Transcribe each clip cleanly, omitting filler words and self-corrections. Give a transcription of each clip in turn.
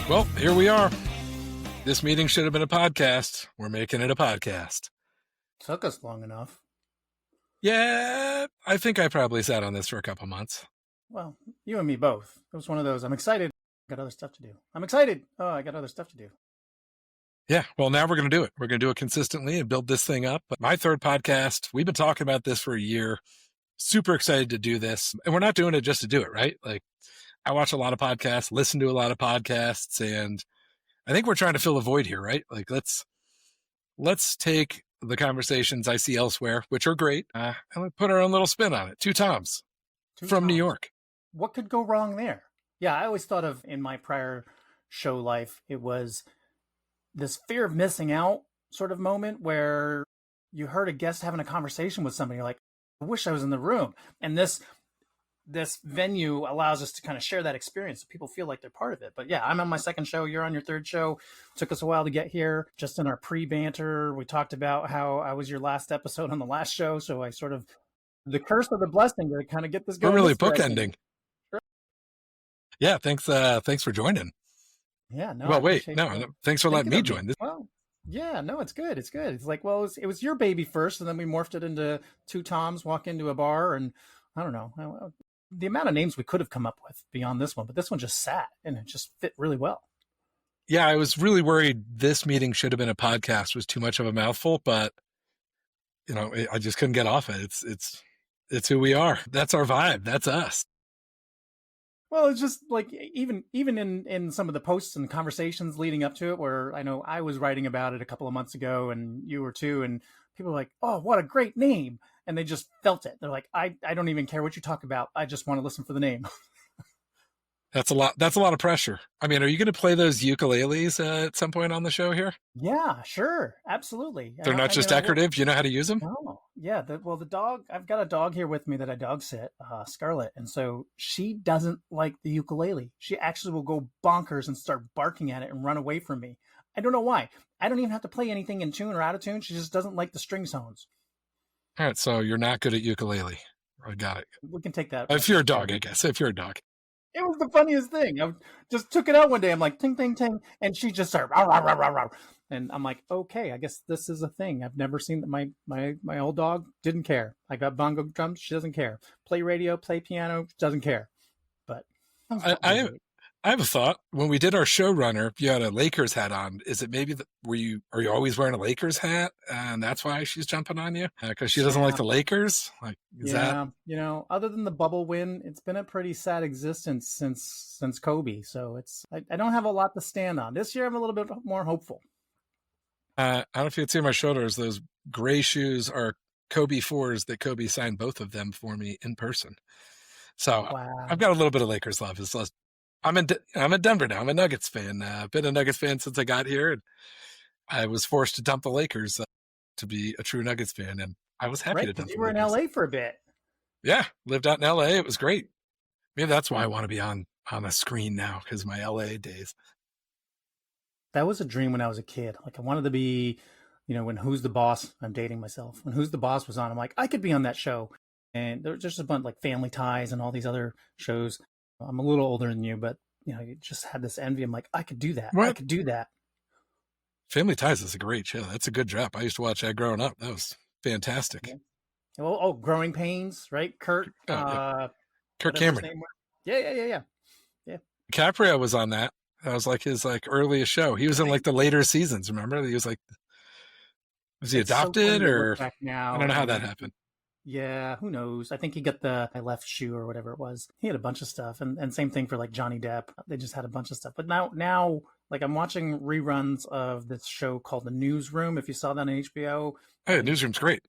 Well, here we are. This meeting should have been a podcast. We're making it a podcast. Took us long enough. Yeah, I think I probably sat on this for a couple months. Well, you and me both. It was one of those, I'm excited, got other stuff to do. I'm excited. Oh, I got other stuff to do. Yeah, well, now we're going to do it. We're going to do it consistently and build this thing up. My third podcast, we've been talking about this for a year. Super excited to do this. And we're not doing it just to do it, right? Like, I watch a lot of podcasts, listen to a lot of podcasts, and I think we're trying to fill a void here, right? Like, let's take the conversations I see elsewhere, which are great, and put our own little spin on it. Two Toms from New York. What could go wrong there? Yeah, I always thought of, in my prior show life, it was this fear of missing out sort of moment where you heard a guest having a conversation with somebody, you're like, I wish I was in the room. And this venue allows us to kind of share that experience so people feel like they're part of it. But yeah, I'm on my second show. You're on your third show. Took us a while to get here. Just in our pre-banter, we talked about how I was your last episode on the last show. So I sort of, the curse of the blessing to kind of get this going. We're really bookending. Yeah, thanks for joining. Yeah, no. Well, wait, no, thanks for letting me join this. Well, yeah, no, it's good. It's good. It's like, well, it was your baby first, and then we morphed it into two Toms walk into a bar, and I don't know the amount of names we could have come up with beyond this one, but this one just sat and it just fit really well. Yeah, I was really worried this meeting should have been a podcast was too much of a mouthful, but I just couldn't get off it. It's who we are. That's our vibe. That's us. Well, it's just like even in some of the posts and conversations leading up to it, where I know I was writing about it a couple of months ago and you were too, and people were like, oh, what a great name. And they just felt it. They're like, I don't even care what you talk about. I just want to listen for the name. That's a lot of pressure. I mean, are you going to play those ukuleles at some point on the show here? Yeah, sure. Absolutely. They're not just decorative. You know how to use them? Oh, yeah. The dog, I've got a dog here with me that I dog sit, Scarlet. And so she doesn't like the ukulele. She actually will go bonkers and start barking at it and run away from me. I don't know why. I don't even have to play anything in tune or out of tune. She just doesn't like the string tones. All right. So you're not good at ukulele. I got it. We can take that. If you're a dog, I guess. If you're a dog. It was the funniest thing. I just took it out one day. I'm like, ting, ting, ting. And she just started, rah, rah, rah, rah, rah. And I'm like, okay, I guess this is a thing. I've never seen that. My old dog didn't care. I got bongo drums. She doesn't care. Play radio, play piano. Doesn't care. But I have a thought. When we did our showrunner, you had a Lakers hat on. Is it maybe are you always wearing a Lakers hat, and that's why she's jumping on you? Because she doesn't like the Lakers. Like, is that? Other than the bubble win, it's been a pretty sad existence since Kobe. So I don't have a lot to stand on. This year, I'm a little bit more hopeful. I don't know if you can see my shoulders. Those gray shoes are Kobe 4s that Kobe signed both of them for me in person. So wow. I've got a little bit of Lakers love. I'm in Denver now. I'm a Nuggets fan. I've been a Nuggets fan since I got here, and I was forced to dump the Lakers to be a true Nuggets fan, and I was happy to dump the Lakers. You were in LA for a bit. Yeah, lived out in LA. It was great. Maybe that's why I want to be on a screen now, because my LA days. That was a dream when I was a kid. Like, I wanted to be, when Who's the Boss? I'm dating myself. When Who's the Boss was on, I'm like, I could be on that show. And there's just a bunch like Family Ties and all these other shows. I'm a little older than you, but you just had this envy. I'm like, I could do that. What? I could do that. Family Ties is a great show. That's a good drop. I used to watch that growing up. That was fantastic. Yeah. Oh, Growing Pains, right? Kurt Cameron. Yeah. DiCaprio was on that. That was like his earliest show. He was in like the later seasons. Remember? He was like, was he adopted or? I don't know how that happened. Yeah, who knows? I think he got the I left shoe or whatever it was. He had a bunch of stuff, and same thing for like Johnny Depp. They just had a bunch of stuff. But now, like I'm watching reruns of this show called The Newsroom. If you saw that on HBO, hey, Newsroom's great.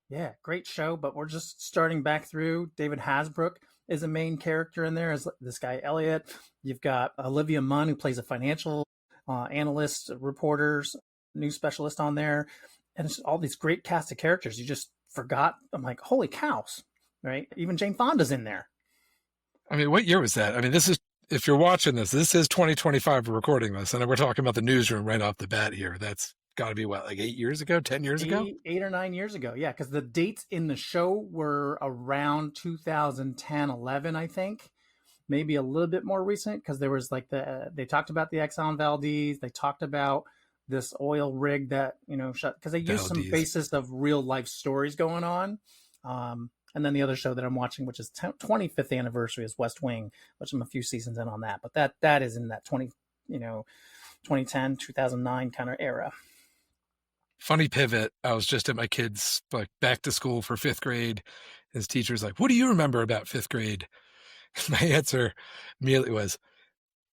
Yeah, great show. But we're just starting back through. David Hasbrook is a main character in there. As this guy Elliot. You've got Olivia Munn, who plays a financial analyst, reporters, news specialist on there, and it's all these great cast of characters. You just forgot. I'm like, holy cows, right? Even Jane Fonda's in there. I mean, what year was that? I mean, this is, if you're watching this is 2025 we're recording this, and we're talking about The Newsroom right off the bat here. That's got to be what, like 8 years ago, 10 years ago? 8 or 9 years ago. Yeah, because the dates in the show were around 2010, 11, I think. maybe a little bit more recent, because there was like they talked about the Exxon Valdez. They talked about this oil rig that, shut, because they used some Valdez. basis of real life stories going on. And then the other show that I'm watching, which is 25th anniversary, is West Wing, which I'm a few seasons in on that. But that is in that 2010, 2009 kind of era. Funny pivot. I was just at my kids' like back to school for 5th grade. His teacher's like, "What do you remember about 5th grade?" My answer immediately was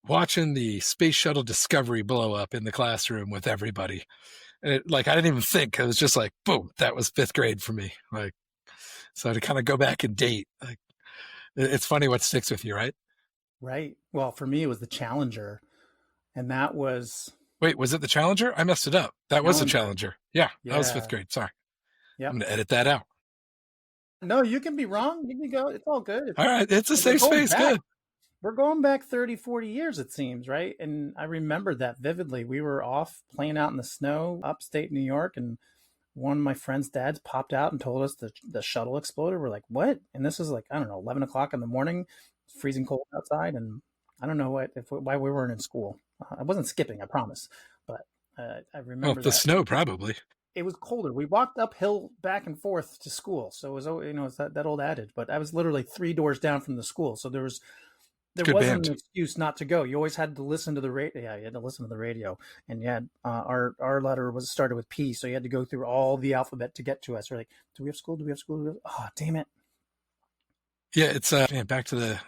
watching the Space Shuttle Discovery blow up in the classroom with everybody. And I didn't even think. It was just like, boom, that was 5th grade for me. Like, so to kind of go back and date, like, it's funny what sticks with you, right? Right. Well, for me, it was the Challenger, and that was Wait, was it the Challenger? I messed it up. That was the Challenger. Yeah, that was 5th Yeah. grade. Sorry. Yep. I'm going to edit that out. No, you can be wrong. You can go. It's all good. All right. It's a We're safe going space. back. Good. We're going back 30, 40 years, it seems, right? And I remember that vividly. We were off playing out in the snow upstate New York, and one of my friend's dads popped out and told us the shuttle exploded. We're like, what? And this is like, I don't know, 11 o'clock in the morning. It's freezing cold outside, and I don't know why we weren't in school. I wasn't skipping, I promise. But I remember the that. snow, probably. It was colder. We walked uphill back and forth to school. So it was, it's that old adage. But I was literally 3 doors down from the school. So there Good wasn't band. an excuse not to go. You always had to listen to the radio. Yeah, you had to listen to the radio. And you had our letter was started with P, so you had to go through all the alphabet to get to us. We're like, do we have school? Do we have school? Oh, damn it. Yeah, it's back to the.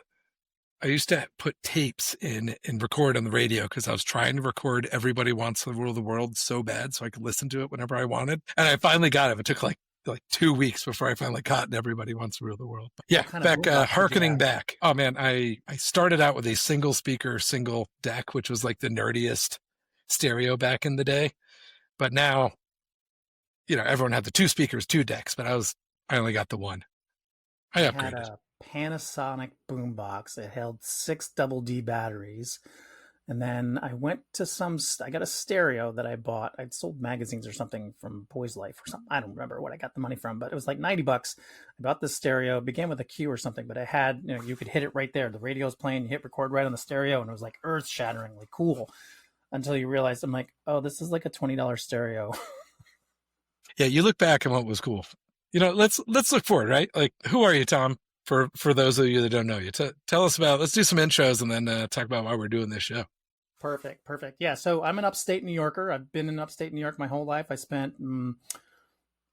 I used to put tapes in and record on the radio because I was trying to record Everybody Wants to Rule the World so bad so I could listen to it whenever I wanted. And I finally got it. It took like 2 weeks before I finally caught Everybody Wants to Rule the World. But yeah, back harkening back. Oh man, I started out with a single speaker, single deck, which was like the nerdiest stereo back in the day. But now, everyone had the 2 speakers, 2 decks, but I only got the one. I upgraded. Had a Panasonic boombox. It held 6 double D batteries. And then I went to I got a stereo that I bought. I'd sold magazines or something from Boys Life or something. I don't remember what I got the money from, but it was like $90. I bought this stereo. It began with a Q or something, but it had, you could hit it right there. The radio's playing, you hit record right on the stereo, and it was like earth shatteringly cool until you realize, I'm like, oh, this is like a $20 stereo. Yeah, you look back on what was cool. Let's look forward, right? Like, who are you, Tom? For those of you that don't know you, tell us about. Let's do some intros and then talk about why we're doing this show. Perfect. Yeah, so I'm an upstate New Yorker. I've been in upstate New York my whole life. I spent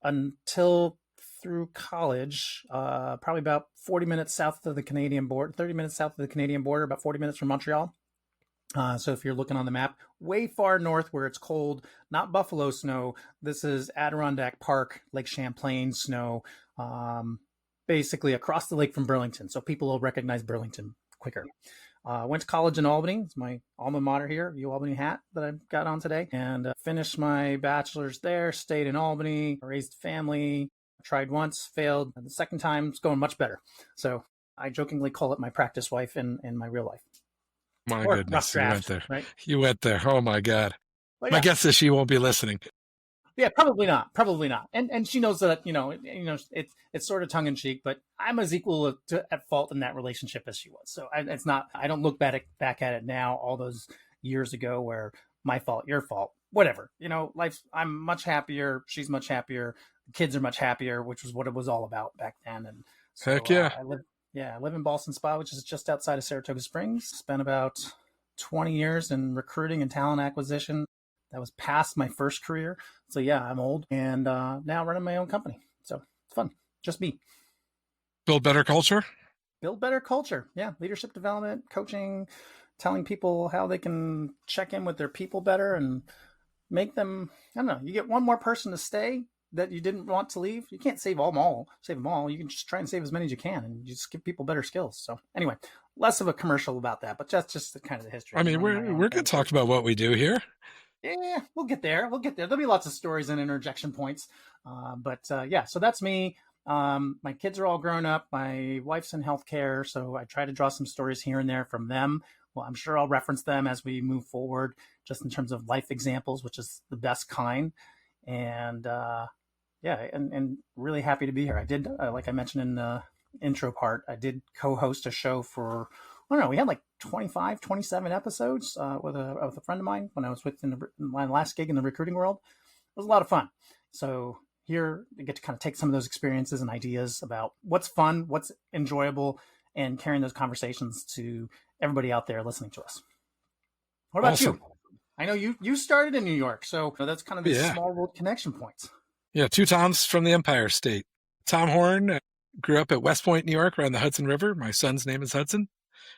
until through college, probably about 40 minutes south of the Canadian border, 30 minutes south of the Canadian border, about 40 minutes from Montreal. So if you're looking on the map, way far north where it's cold, not Buffalo snow. This is Adirondack Park, Lake Champlain snow, basically across the lake from Burlington. So people will recognize Burlington quicker. Went to college in Albany. It's my alma mater here, UAlbany hat that I've got on today. And finished my bachelor's there, stayed in Albany, raised a family, tried once, failed. And the second time, it's going much better. So I jokingly call it my practice wife in my real life. My goodness, draft, you went there. Right? You went there. Oh my God. Yeah. My guess is she won't be listening. Yeah, probably not. And she knows that, it's sort of tongue in cheek, but I'm as equal at fault in that relationship as she was. So it's not, I don't look back at it now, all those years ago where my fault, your fault, whatever, I'm much happier. She's much happier. The kids are much happier, which was what it was all about back then. And so, heck yeah. I live in Ballston Spa, which is just outside of Saratoga Springs. Spent about 20 years in recruiting and talent acquisition. That was past my first career. So yeah, I'm old and now running my own company. So it's fun. Just me. Build better culture? Build better culture. Yeah. Leadership development, coaching, telling people how they can check in with their people better and make them, I don't know, you get one more person to stay that you didn't want to leave. You can't save them all. You can just try and save as many as you can and you just give people better skills. So anyway, less of a commercial about that, but that's just the kind of the history. I mean, we're going to talk about what we do here. Yeah, we'll get there. There'll be lots of stories and interjection points. Yeah, so that's me. My kids are all grown up. My wife's in healthcare, so I try to draw some stories here and there from them. Well, I'm sure I'll reference them as we move forward, just in terms of life examples, which is the best kind. And and really happy to be here. I did, like I mentioned in the intro part, I did co-host a show for I don't know, we had like 25, 27 episodes with a friend of mine when I was in my last gig in the recruiting world. It was a lot of fun. So here you get to kind of take some of those experiences and ideas about what's fun, what's enjoyable, and carrying those conversations to everybody out there listening to us. What about Awesome. you? I know you started in New York, so that's kind of these small world connection points. Yeah, two Toms from the Empire State. Tom Horne grew up at West Point, New York, around the Hudson River. My son's name is Hudson.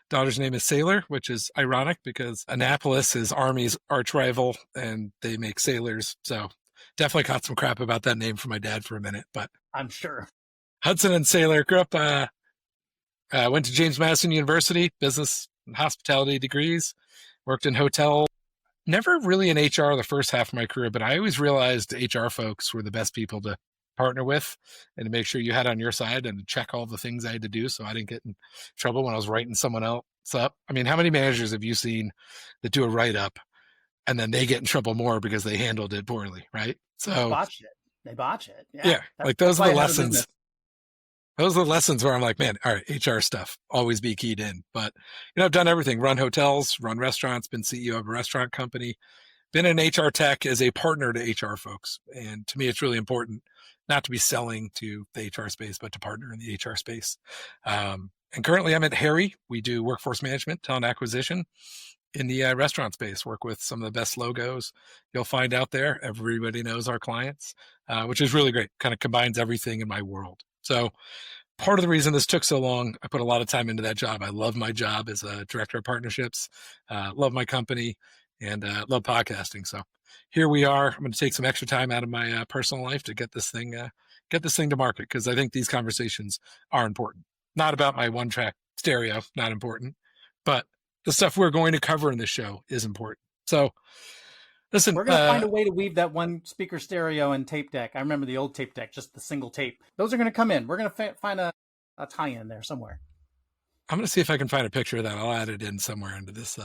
Daughter's name is Sailor, which is ironic because Annapolis is Army's arch rival, and they make sailors. So definitely caught some crap about that name from my dad for a minute. But I'm sure. Hudson and Sailor grew up, went to James Madison University, business and hospitality degrees, worked in hotel. Never really in HR the first half of my career, but I always realized HR folks were the best people to partner with and to make sure you had on your side and to check all the things I had to do so I didn't get in trouble when I was writing someone else up. I mean, how many managers have you seen that do a write-up and then they get in trouble more because they handled it poorly, right? So They botch it. Yeah, like those are the lessons. Those are the lessons where I'm like, man, all right, HR stuff, always be keyed in. But, I've done everything, run hotels, run restaurants, been CEO of a restaurant company, been in HR tech as a partner to HR folks. And to me, it's really important not to be selling to the HR space, but to partner in the HR space. And currently I'm at Harry. We do workforce management, talent acquisition in the restaurant space, work with some of the best logos you'll find out there. Everybody knows our clients, which is really great. Kind of combines everything in my world. So part of the reason this took so long, I put a lot of time into that job. I love my job as a director of partnerships, love my company, and love podcasting. So here we are. I'm going to take some extra time out of my personal life to get this thing to market, because I think these conversations are important. Not about my one-track stereo, not important, but the stuff we're going to cover in this show is important. So listen, we're going to find a way to weave that one speaker stereo and tape deck. I remember the old tape deck, just the single tape. Those are going to come in. We're going to find a tie-in there somewhere. I'm going to see if I can find a picture of that. I'll add it in somewhere into this,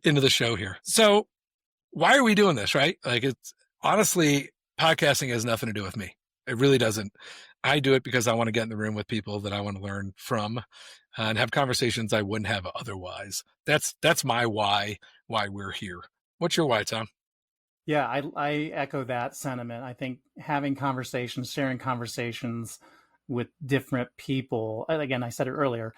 into the show here. So why are we doing this, right? Like, it's honestly, podcasting has nothing to do with me. It really doesn't. I do it because I want to get in the room with people that I want to learn from and have conversations I wouldn't have otherwise. That's my why we're here. What's your why, Tom? Yeah, I echo that sentiment. I think having conversations, sharing conversations with different people, again, I said it earlier,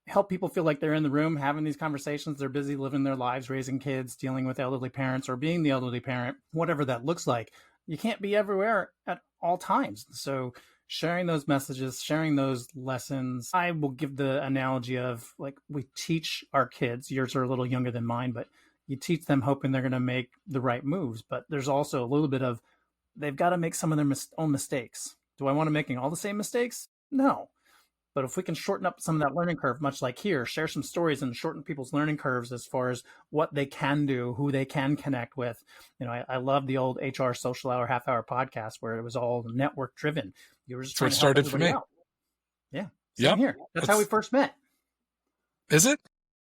help people feel like they're in the room having these conversations. They're busy living their lives, raising kids, dealing with elderly parents, or being the elderly parent, whatever that looks like. You can't be everywhere at all times. So sharing those messages, sharing those lessons. I will give the analogy of, like, we teach our kids, yours are a little younger than mine, but you teach them hoping they're going to make the right moves. But there's also a little bit of, they've got to make some of their own mistakes. Do I want to making all the same mistakes? No. But if we can shorten up some of that learning curve, much like here, share some stories and shorten people's learning curves as far as what they can do, who they can connect with. I love the old HR Social Hour half hour podcast where it was all network driven. You were just trying to help everybody out. Yeah. Same here. That's how we first met. Is it?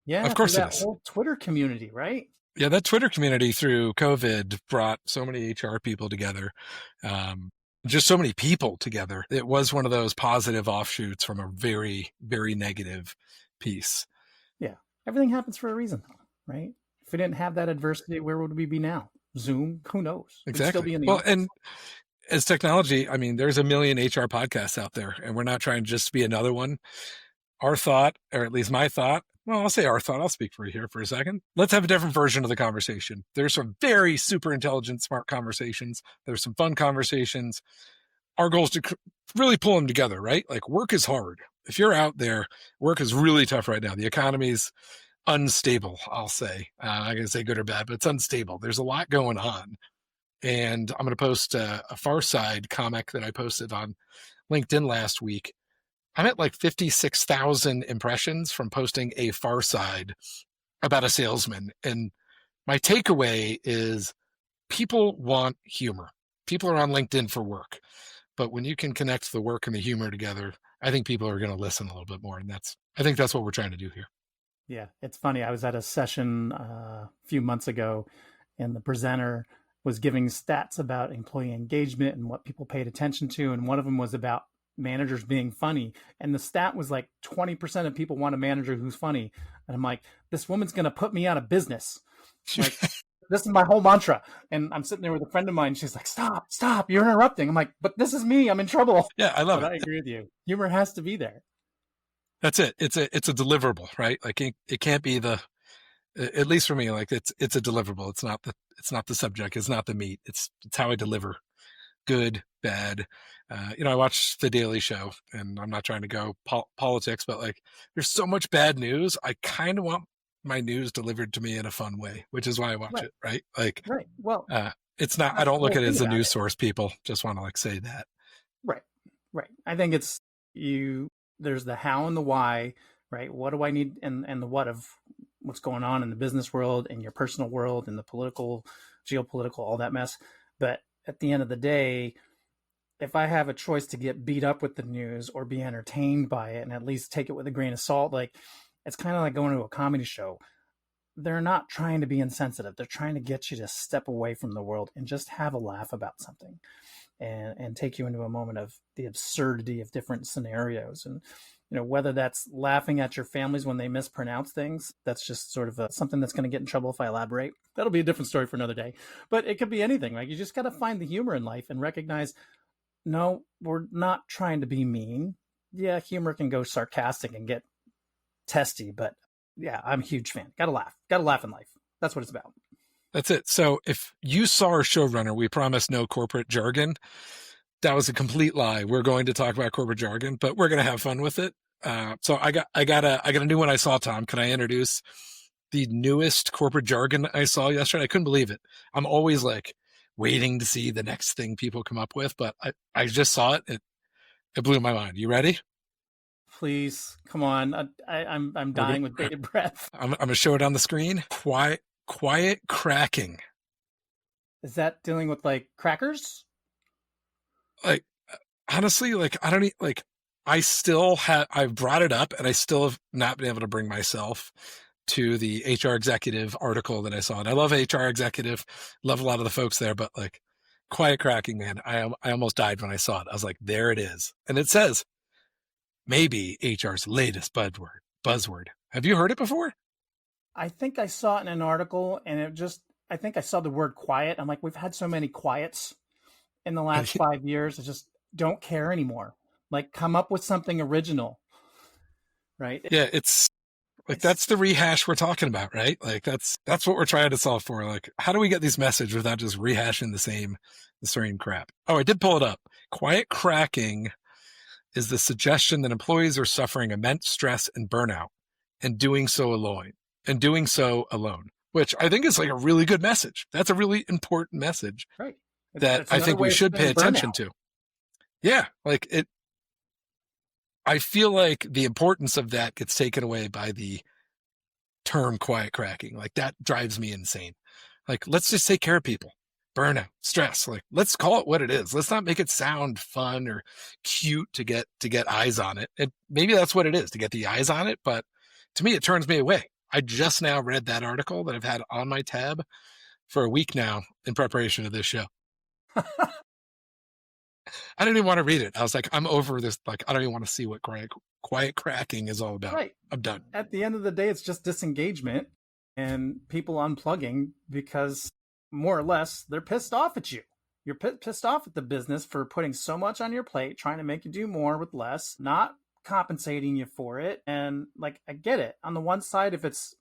Yeah. Of course that whole Twitter community, right? Yeah, that Twitter community through COVID brought so many HR people together. Just so many people together. It was one of those positive offshoots from a very, very negative piece. Yeah. Everything happens for a reason, right? If we didn't have that adversity, where would we be now? Zoom? Who knows? Exactly. We'd still be in the well, office. And as technology, I mean, there's a million HR podcasts out there, and we're not trying to just be another one. Our thought, or at least my thought, well, I'll say our thought. I'll speak for you here for a second. Let's have a different version of the conversation. There's some very super intelligent, smart conversations. There's some fun conversations. Our goal is to really pull them together, right? Like, work is hard. If you're out there, work is really tough right now. The economy's unstable, I'll say. I'm not going to say good or bad, but it's unstable. There's a lot going on. And I'm going to post a Far Side comic that I posted on LinkedIn last week. I'm at like 56,000 impressions from posting a Far Side about a salesman. And my takeaway is people want humor. People are on LinkedIn for work. But when you can connect the work and the humor together, I think people are going to listen a little bit more. And I think that's what we're trying to do here. Yeah, it's funny. I was at a session a few months ago, and the presenter was giving stats about employee engagement and what people paid attention to. And one of them was about managers being funny. And the stat was like 20% of people want a manager who's funny. And I'm like, this woman's going to put me out of business. Like, this is my whole mantra. And I'm sitting there with a friend of mine. She's like, stop, you're interrupting. I'm like, but this is me. I'm in trouble. Yeah, I love But it. I agree with you. Humor has to be there. That's it. It's a deliverable, right? Like it can't be at least for me, like it's a deliverable. It's not the subject. It's not the meat. It's how I deliver. Good, bad. I watch The Daily Show, and I'm not trying to go politics, but like there's so much bad news. I kind of want my news delivered to me in a fun way, which is why I watch it, right? Like, right. Well, it's not, I don't look at it as a news source, people. Just want to like say that. Right. I think it's there's the how and the why, right? What do I need, and the what of what's going on in the business world, in your personal world, in the political, geopolitical, all that mess. But at the end of the day, if I have a choice to get beat up with the news or be entertained by it and at least take it with a grain of salt, like it's kind of like going to a comedy show. They're not trying to be insensitive. They're trying to get you to step away from the world and just have a laugh about something, and take you into a moment of the absurdity of different scenarios. And whether that's laughing at your families when they mispronounce things, that's just sort of something that's going to get in trouble if I elaborate. That'll be a different story for another day. But it could be anything. Like, you just got to find the humor in life and recognize, no, we're not trying to be mean. Yeah, humor can go sarcastic and get testy, but yeah, I'm a huge fan. Gotta laugh in life. That's what it's about. That's it. So if you saw our showrunner, we promised no corporate jargon. That was a complete lie. We're going to talk about corporate jargon, but we're going to have fun with it. So I got a new one I saw, Tom. Can I introduce the newest corporate jargon I saw yesterday? I couldn't believe it. I'm always like waiting to see the next thing people come up with, but I just saw it. It blew my mind. You ready? Please, come on. I'm dying with bated breath. I'm going to show it on the screen. Quiet cracking. Is that dealing with like crackers? Like, honestly, like I don't like. I've brought it up, and I still have not been able to bring myself to the HR executive article that I saw. And I love HR executive, love a lot of the folks there, but like quiet cracking, man, I almost died when I saw it. I was like, there it is. And it says, maybe HR's latest buzzword. Have you heard it before? I think I saw it in an article, and I think I saw the word quiet. I'm like, we've had so many quiets in the last 5 years. I just don't care anymore. Like, come up with something original. Right? Yeah, it's that's the rehash we're talking about, right? Like that's what we're trying to solve for. Like, how do we get these messages without just rehashing the same crap? Oh, I did pull it up. Quiet cracking is the suggestion that employees are suffering immense stress and burnout and doing so alone, which I think is like a really good message. That's a really important message, right? That I think we should pay attention to. Yeah, like it. I feel like the importance of that gets taken away by the term quiet cracking. Like, that drives me insane. Like, let's just take care of people. Burnout, stress. Like, let's call it what it is. Let's not make it sound fun or cute to get eyes on it. And maybe that's what it is, to get the eyes on it. But to me, it turns me away. I just now read that article that I've had on my tab for a week now in preparation of this show. I didn't even want to read it. I was like, I'm over this. Like, I don't even want to see what quiet cracking is all about. Right. I'm done. At the end of the day, it's just disengagement and people unplugging because more or less they're pissed off at you. You're pissed off at the business for putting so much on your plate, trying to make you do more with less, not compensating you for it. And like, I get it. On the one side, if it's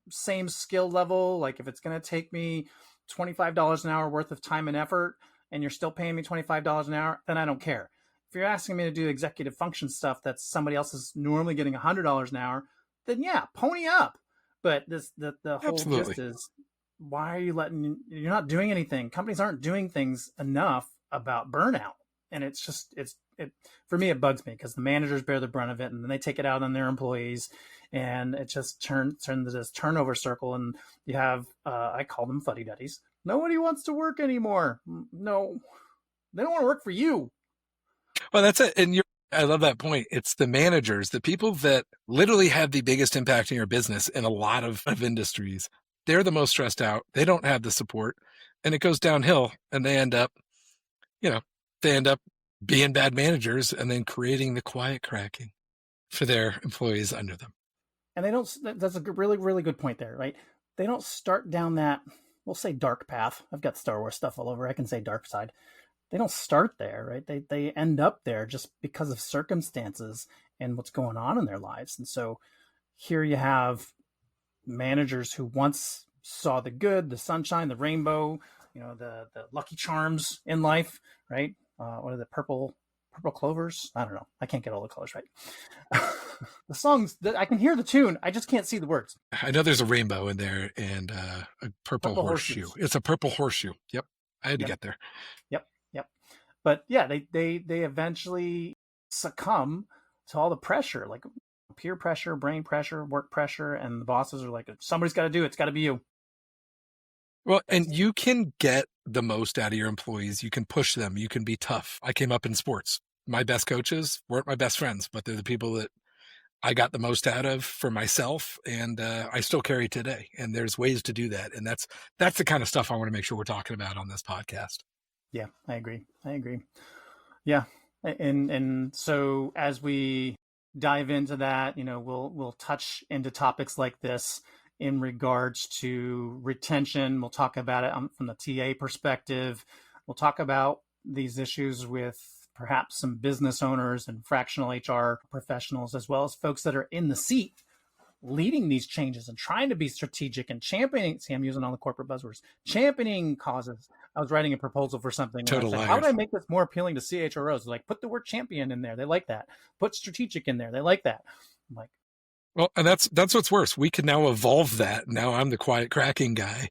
same skill level, like if it's going to take me $25 an hour worth of time and effort, and you're still paying me $25 an hour, then I don't care. If you're asking me to do executive function stuff that somebody else is normally getting $100 an hour, then yeah, pony up. But the whole gist is, why are you're not doing anything? Companies aren't doing things enough about burnout. And it's for me, it bugs me because the managers bear the brunt of it, and then they take it out on their employees, and it just turns into this turnover circle. And you have, I call them fuddy-duddies. Nobody wants to work anymore. No, they don't want to work for you. Well, that's it. And I love that point. It's the managers, the people that literally have the biggest impact in your business in a lot of industries. They're the most stressed out. They don't have the support, and it goes downhill, and they end up being bad managers and then creating the quiet cracking for their employees under them. And they don't, that's a really, really good point there, right? They don't start down that, we'll say dark path. I've got Star Wars stuff all over. I can say dark side. They don't start there, right? They end up there just because of circumstances and what's going on in their lives. And so here you have managers who once saw the good, the sunshine, the rainbow, the lucky charms in life, right? What are the purple clovers? I don't know. I can't get all the colors right. The songs, I can hear the tune. I just can't see the words. I know there's a rainbow in there and a purple horseshoe. Horseshoes. It's a purple horseshoe. Yep. I had to get there. Yep. But yeah, they eventually succumb to all the pressure, like peer pressure, brain pressure, work pressure, and the bosses are like, somebody's got to do it. It's got to be you. Well, and you can get the most out of your employees. You can push them. You can be tough. I came up in sports. My best coaches weren't my best friends, but they're the people that I got the most out of for myself, and I still carry today. And there's ways to do that. And that's the kind of stuff I want to make sure we're talking about on this podcast. Yeah, I agree. Yeah. And so as we dive into that, we'll touch into topics like this in regards to retention. We'll talk about it from the TA perspective. We'll talk about these issues with perhaps some business owners and fractional HR professionals, as well as folks that are in the seat leading these changes and trying to be strategic and championing. See, I'm using all the corporate buzzwords, championing causes. I was writing a proposal for something. Total liars. How would I make this more appealing to CHROs? Like, put the word champion in there. They like that. Put strategic in there. They like that. I'm like, well, and that's what's worse. We can now evolve that. Now I'm the quiet cracking guy.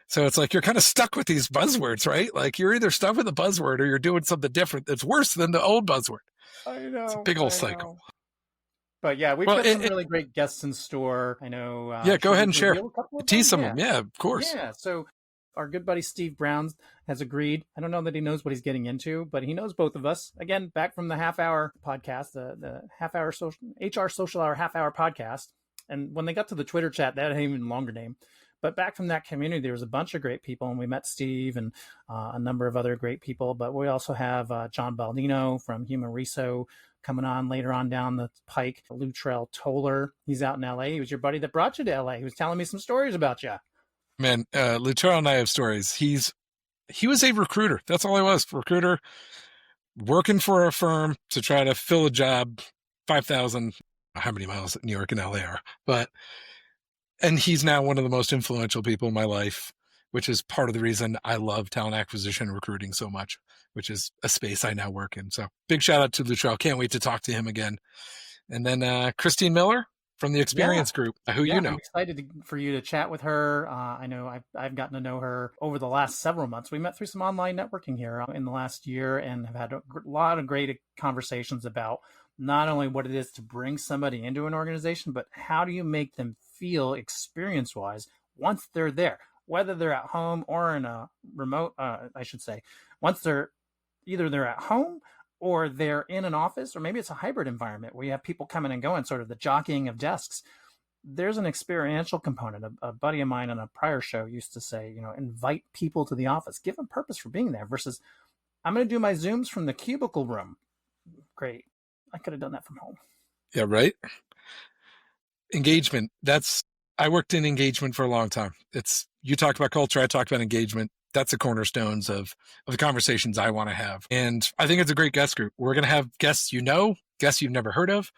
So it's like you're kind of stuck with these buzzwords, right? Like you're either stuck with a buzzword or you're doing something different that's worse than the old buzzword. I know. It's a big old cycle. But yeah, we've got some really great guests in store. I know. Yeah, go ahead and share. Tease some of them. Yeah, of course. Yeah. So our good buddy Steve Brown has agreed. I don't know that he knows what he's getting into, but he knows both of us. Again, back from the half-hour podcast, the half-hour HR social hour half-hour podcast. And when they got to the Twitter chat, that had an even longer name. But back from that community, there was a bunch of great people, and we met Steve and a number of other great people. But we also have John Baldino from Human Reso coming on later on down the pike. Luttrell Toller, he's out in LA. He was your buddy that brought you to LA. He was telling me some stories about you. Man, Luttrell and I have stories. He was a recruiter. That's all he was. Recruiter, working for a firm to try to fill a job, 5,000, how many miles New York and LA are. And he's now one of the most influential people in my life, which is part of the reason I love talent acquisition and recruiting so much, which is a space I now work in. So big shout out to Luttrell. Can't wait to talk to him again. And then Christine Miller from the Experience Group, who you know. I'm excited for you to chat with her. I know I've gotten to know her over the last several months. We met through some online networking here in the last year and have had a lot of great conversations about not only what it is to bring somebody into an organization, but how do you make them feel experience-wise once they're there, whether they're at home or in a remote, I should say, once they're at home or they're in an office, or maybe it's a hybrid environment where you have people coming and going, sort of the jockeying of desks. There's an experiential component. A buddy of mine on a prior show used to say, invite people to the office, give them purpose for being there versus I'm going to do my Zooms from the cubicle room. Great. I could have done that from home. Yeah, right. Engagement. I worked in engagement for a long time. You talk about culture, I talk about engagement. That's the cornerstones of the conversations I want to have. And I think it's a great guest group. We're going to have guests guests you've never heard of.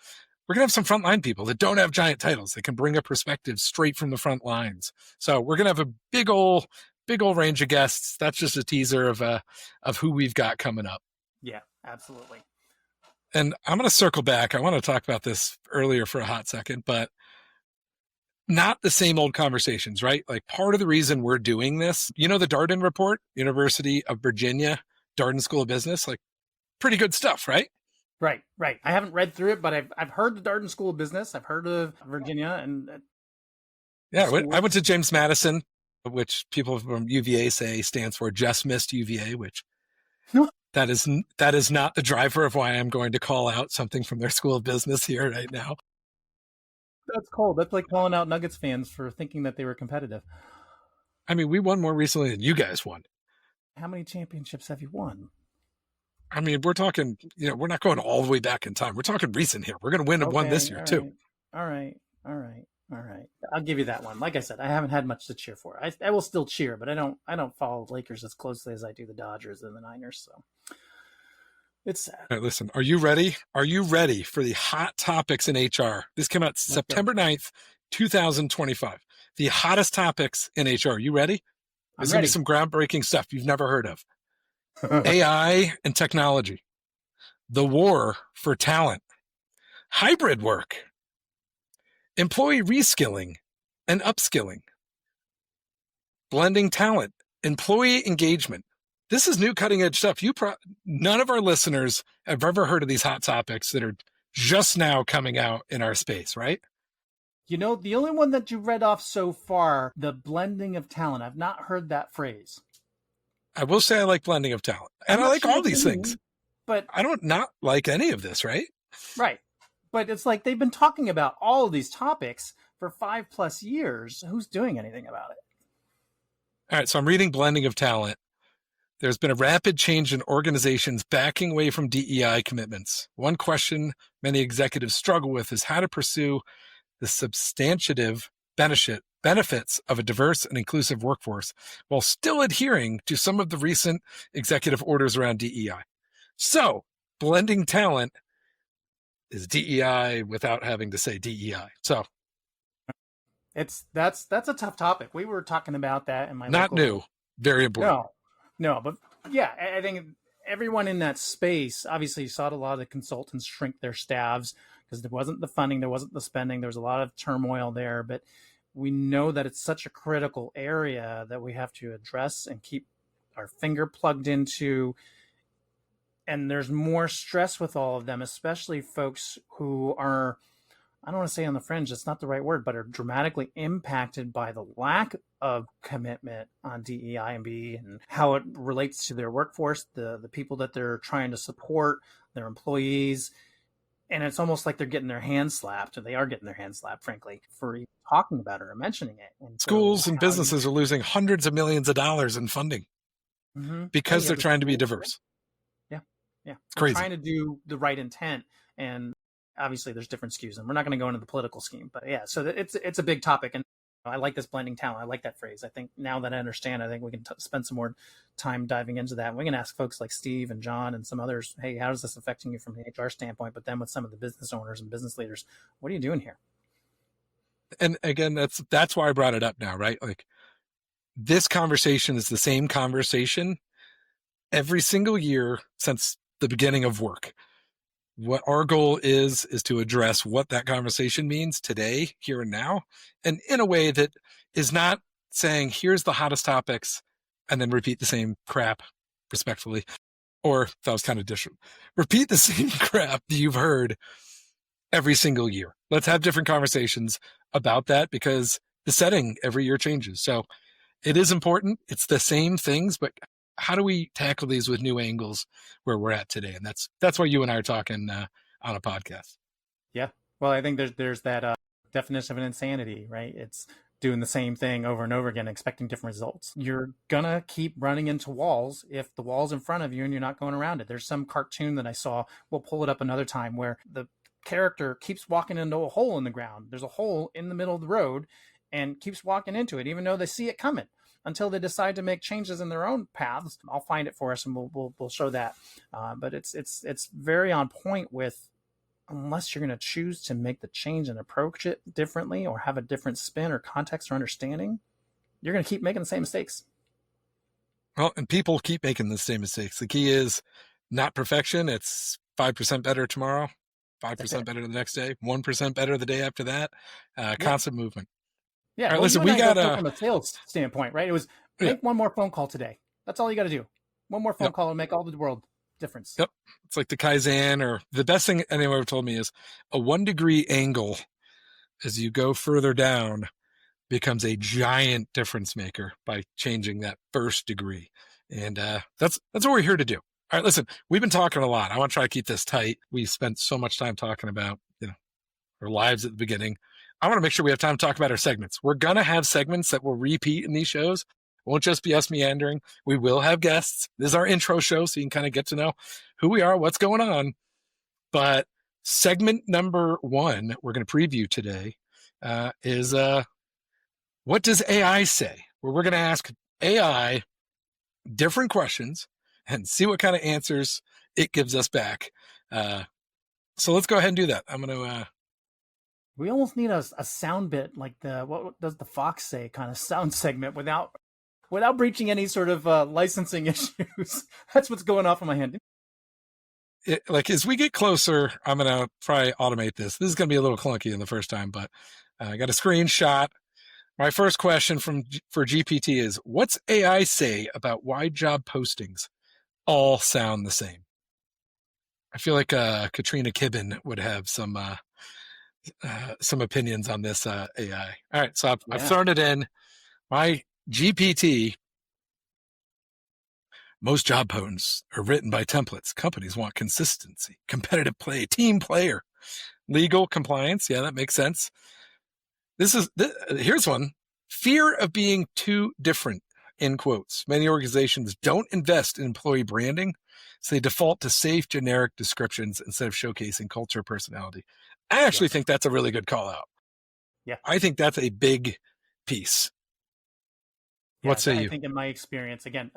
We're going to have some frontline people that don't have giant titles. They can bring a perspective straight from the front lines. So we're going to have a big old range of guests. That's just a teaser of who we've got coming up. Yeah, absolutely. And I'm going to circle back. I want to talk about this earlier for a hot second, but not the same old conversations, right? Like part of the reason we're doing this, the Darden report, University of Virginia, Darden School of Business, like pretty good stuff, right? Right. I haven't read through it, but I've heard the Darden School of Business. I've heard of Virginia and I went to James Madison, which people from UVA say stands for just missed UVA, which that is not the driver of why I'm going to call out something from their School of Business here right now. That's cold. That's like calling out Nuggets fans for thinking that they were competitive. I mean, we won more recently than you guys won. How many championships have you won? I mean, we're talking, we're not going all the way back in time. We're talking recent here. We're going to win one this Okay, year all too. right, all right, all right, all right. I'll give you that one. Like I said, I haven't had much to cheer for. I will still cheer, but I don't follow the Lakers as closely as I do the Dodgers and the Niners. So it's sad. All right, listen, are you ready? Are you ready for the hot topics in HR? This came out Let's go. September 9th, 2025. The hottest topics in HR. You ready? There's going to be some groundbreaking stuff you've never heard of. AI and technology. The war for talent. Hybrid work. Employee reskilling and upskilling. Blending talent. Employee engagement. This is new cutting edge stuff. None of our listeners have ever heard of these hot topics that are just now coming out in our space, right? The only one that you read off so far, the blending of talent, I've not heard that phrase. I will say I like blending of talent. And I like all these things. But I don't not like any of this, right? Right. But it's like they've been talking about all of these topics for 5+ years. Who's doing anything about it? All right, so I'm reading Blending of Talent. There's been a rapid change in organizations backing away from DEI commitments. One question many executives struggle with is how to pursue the substantive benefits of a diverse and inclusive workforce while still adhering to some of the recent executive orders around DEI. So, blending talent is DEI without having to say DEI. So, that's a tough topic. We were talking about that in my not new, very important. No, but yeah, I think everyone in that space obviously saw a lot of the consultants shrink their staffs because there wasn't the funding, there wasn't the spending, there was a lot of turmoil there. But we know that it's such a critical area that we have to address and keep our finger plugged into. And there's more stress with all of them, especially folks who are, I don't want to say on the fringe, it's not the right word, but are dramatically impacted by the lack of commitment on DEI and B and how it relates to their workforce, the people that they're trying to support, their employees. And it's almost like they're getting their hands slapped, or they are getting their hands slapped, frankly, for even talking about it or mentioning it. And schools and businesses are losing hundreds of millions of dollars in funding because they're trying to be diverse. Yeah. It's crazy. Trying to do the right intent, and obviously there's different skews, and we're not going to go into the political scheme, but yeah, so it's a big topic, and I like this blending talent. I like that phrase. I think now that I understand, I think we can spend some more time diving into that. And we can ask folks like Steve and John and some others, hey, how is this affecting you from the HR standpoint? But then with some of the business owners and business leaders, what are you doing here? And again, that's why I brought it up now, right? Like, this conversation is the same conversation every single year since the beginning of work. What our goal is to address what that conversation means today, here and now, and in a way that is not saying, here's the hottest topics, and then repeat the same crap, respectfully. Or that was kind of different. Repeat the same crap that you've heard every single year. Let's have different conversations about that, because the setting every year changes. So it is important. It's the same things, but how do we tackle these with new angles where we're at today? And that's why you and I are talking on a podcast. Yeah. Well, I think there's that definition of an insanity, right? It's doing the same thing over and over again, expecting different results. You're going to keep running into walls if the wall's in front of you and you're not going around it. There's some cartoon that I saw, we'll pull it up another time, where the character keeps walking into a hole in the ground. There's a hole in the middle of the road and keeps walking into it, even though they see it coming, until they decide to make changes in their own paths. I'll find it for us and we'll show that. But it's very on point with, unless you're going to choose to make the change and approach it differently or have a different spin or context or understanding, you're going to keep making the same mistakes. Well, and people keep making the same mistakes. The key is not perfection. It's 5% better tomorrow, 5% better the next day, 1% better the day after that. Constant movement. Yeah. All right, listen, we got from a sales standpoint, right? It was make one more phone call today. That's all you got to do. One more phone call and make all the world difference. Yep. It's like the Kaizen, or the best thing anyone ever told me is a 1 degree angle as you go further down becomes a giant difference maker by changing that first degree. And that's what we're here to do. All right, listen, we've been talking a lot. I want to try to keep this tight. We spent so much time talking about, our lives at the beginning. I want to make sure we have time to talk about our segments. We're going to have segments that will repeat in these shows. won't just be us meandering. We will have guests. This is our intro show, so you can kind of get to know who we are, what's going on. But segment number 1 we're going to preview today is what does AI say? Where we're going to ask AI different questions and see what kind of answers it gives us back. So let's go ahead and do that. I'm going to... We almost need a sound bit like what does the Fox say kind of sound segment without breaching any sort of licensing issues. That's what's going off in my head. Like as we get closer, I'm going to try automate this. This is going to be a little clunky in the first time, but I got a screenshot. My first question for GPT is, what's AI say about why job postings all sound the same? I feel like Katrina Kibben would have some opinions on this AI. All right, so I've thrown it in. My GPT, most job posts are written by templates. Companies want consistency, competitive play, team player, legal compliance. Yeah, that makes sense. Here's one. Fear of being too different, in quotes. Many organizations don't invest in employee branding, so they default to safe, generic descriptions instead of showcasing culture, personality. I actually think that's a really good call out. Yeah. I think that's a big piece. What say you? I think in my experience, again,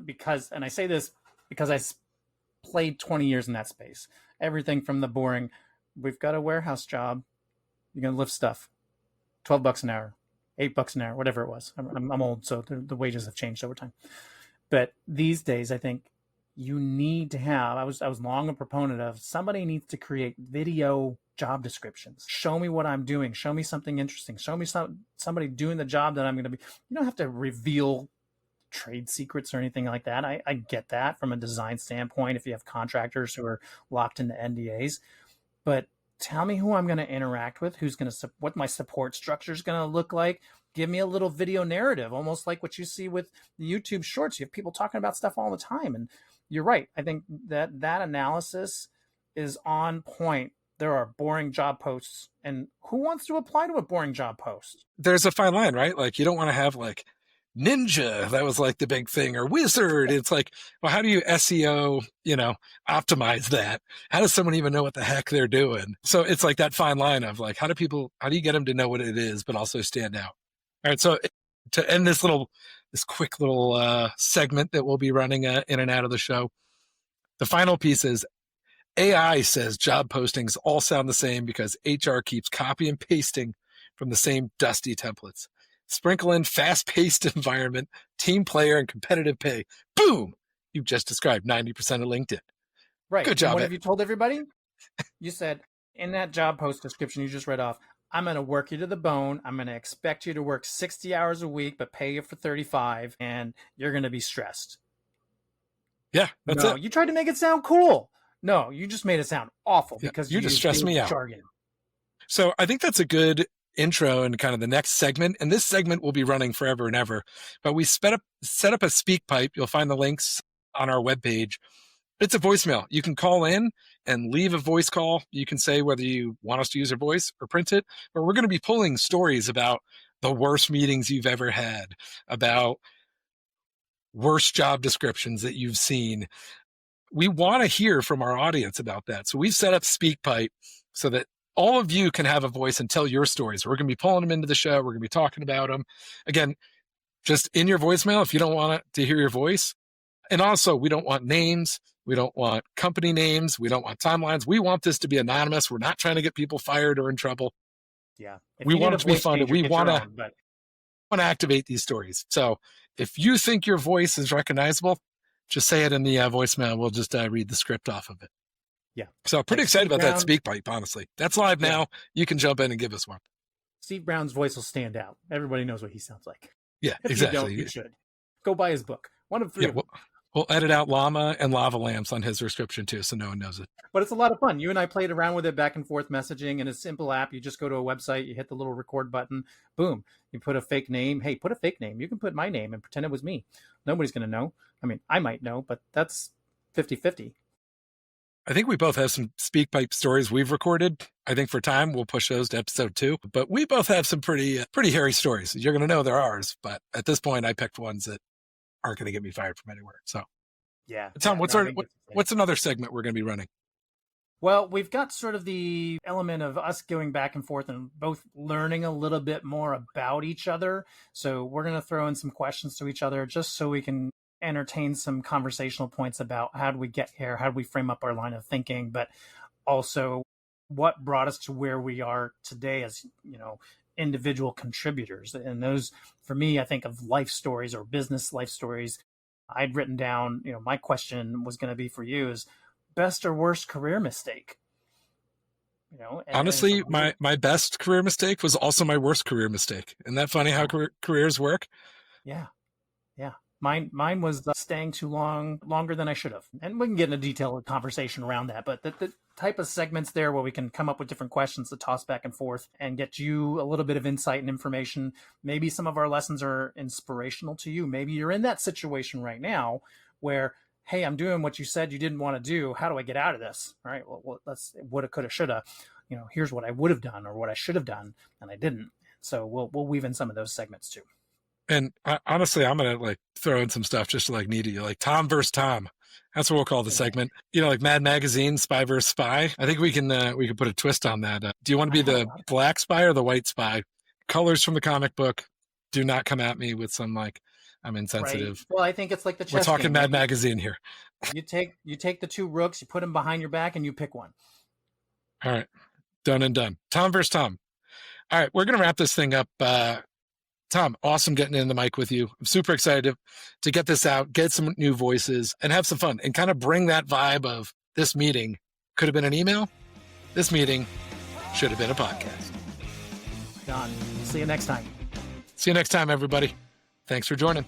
and I say this because I played 20 years in that space. Everything from the boring, we've got a warehouse job, you're going to lift stuff, $12 an hour, $8 an hour, whatever it was. I'm old, so the wages have changed over time. But these days, I think you need to have, I was long a proponent of, somebody needs to create video job descriptions. Show me what I'm doing. Show me something interesting. Show me somebody doing the job that I'm going to be. You don't have to reveal trade secrets or anything like that. I get that from a design standpoint if you have contractors who are locked into NDAs. But tell me who I'm going to interact with, what my support structure is going to look like. Give me a little video narrative, almost like what you see with the YouTube shorts. You have people talking about stuff all the time. And you're right. I think that analysis is on point. There are boring job posts, and who wants to apply to a boring job post? There's a fine line, right? Like you don't want to have like ninja, that was like the big thing, or wizard. It's like, well, how do you SEO, optimize that? How does someone even know what the heck they're doing? So it's like that fine line of like, how do you get them to know what it is, but also stand out? All right. So to end this quick little segment that we'll be running in and out of the show, the final piece is AI says job postings all sound the same because HR keeps copy and pasting from the same dusty templates. Sprinkle in fast-paced environment, team player, and competitive pay. Boom! You've just described 90% of LinkedIn. Right. Good job. And what have you told everybody? You said in that job post description you just read off, I'm going to work you to the bone. I'm going to expect you to work 60 hours a week, but pay you for 35, and you're going to be stressed. Yeah, that's it. You tried to make it sound cool. No, you just made it sound awful because you just stressed me out. Jargon. So I think that's a good intro and kind of the next segment. And this segment will be running forever and ever. But we set up a speak pipe. You'll find the links on our webpage. It's a voicemail. You can call in and leave a voice call. You can say whether you want us to use your voice or print it. But we're going to be pulling stories about the worst meetings you've ever had, about worst job descriptions that you've seen. We want to hear from our audience about that. So we've set up SpeakPipe so that all of you can have a voice and tell your stories. We're going to be pulling them into the show. We're going to be talking about them. Again, just in your voicemail if you don't want to hear your voice. And also, we don't want names. We don't want company names. We don't want timelines. We want this to be anonymous. We're not trying to get people fired or in trouble. Yeah. We want it to be fun. We want to activate these stories. So if you think your voice is recognizable, just say it in the voicemail. We'll just read the script off of it. Yeah. So pretty excited about that SpeakPipe, honestly. That's live now. You can jump in and give us one. Steve Brown's voice will stand out. Everybody knows what he sounds like. Yeah, if exactly. You don't, you should. Go buy his book. One of 3 of them. We'll edit out llama and lava lamps on his description too, so no one knows it. But it's a lot of fun. You and I played around with it, back and forth messaging, and a simple app. You just go to a website, you hit the little record button, boom. You put a fake name. Hey, put a fake name. You can put my name and pretend it was me. Nobody's going to know. I mean, I might know, but that's 50-50. I think we both have some SpeakPipe stories we've recorded. I think for time, we'll push those to episode 2. But we both have some pretty hairy stories. You're going to know they're ours. But at this point, I picked ones that aren't going to get me fired from anywhere. So, Yeah. Tom, No, what's another segment we're going to be running? Well, we've got sort of the element of us going back and forth and both learning a little bit more about each other. So we're going to throw in some questions to each other just so we can entertain some conversational points about how do we get here, how do we frame up our line of thinking, but also what brought us to where we are today as, individual contributors. And those, for me, I think of life stories or business life stories. I'd written down, my question was going to be for you is, best or worst career mistake? Honestly, my best career mistake was also my worst career mistake. Isn't that funny how careers work? Yeah. Mine was staying too longer than I should have. And we can get in a detailed conversation around that. But the type of segments there where we can come up with different questions to toss back and forth and get you a little bit of insight and information. Maybe some of our lessons are inspirational to you. Maybe you're in that situation right now where, hey, I'm doing what you said you didn't want to do. How do I get out of this? All right. Well, that's woulda, coulda, shoulda. Here's what I would have done or what I should have done, and I didn't. So we'll weave in some of those segments too. And honestly, I'm going to throw in some stuff just to need you, like Tom versus Tom. That's what we'll call the segment. Like Mad Magazine, Spy versus Spy. I think we can put a twist on that. Do you want to be the black spy or the white spy? Colors from the comic book. Do not come at me with some I'm insensitive. Right. Well, I think it's like the chess We're talking game. Mad Magazine here. You take the two rooks, you put them behind your back, and you pick one. All right. Done and done. Tom versus Tom. All right. We're going to wrap this thing up. Tom, awesome getting in the mic with you. I'm super excited to get this out, get some new voices, and have some fun, and kind of bring that vibe of this meeting could have been an email. This meeting should have been a podcast. Done. See you next time. See you next time, everybody. Thanks for joining.